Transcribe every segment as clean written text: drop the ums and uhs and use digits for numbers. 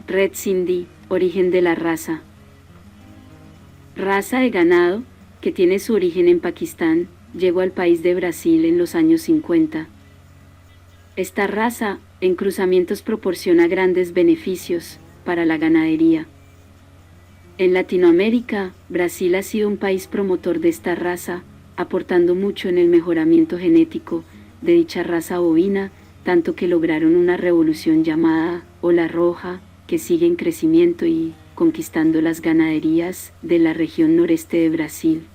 Red Sindhi, origen de la raza. Raza de ganado, que tiene su origen en Pakistán, llegó al país de Brasil en los años 50. Esta raza, en cruzamientos, proporciona grandes beneficios para la ganadería. En Latinoamérica, Brasil ha sido un país promotor de esta raza, aportando mucho en el mejoramiento genético de dicha raza bovina, tanto que lograron una revolución llamada Ola Roja, que sigue en crecimiento y conquistando las ganaderías de la región noreste de Brasil.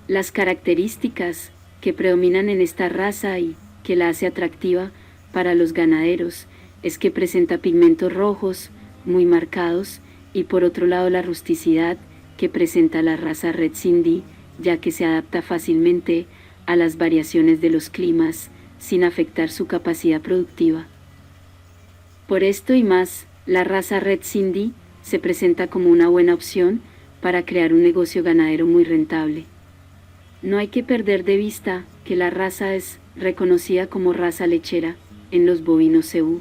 Las características que predominan en esta raza y que la hace atractiva para los ganaderos es que presenta pigmentos rojos muy marcados y por otro lado la rusticidad que presenta la raza Red Sindhi, ya que se adapta fácilmente a las variaciones de los climas sin afectar su capacidad productiva. Por esto y más, la raza Red Sindhi se presenta como una buena opción para crear un negocio ganadero muy rentable. No hay que perder de vista que la raza es reconocida como raza lechera en los bovinos cebú.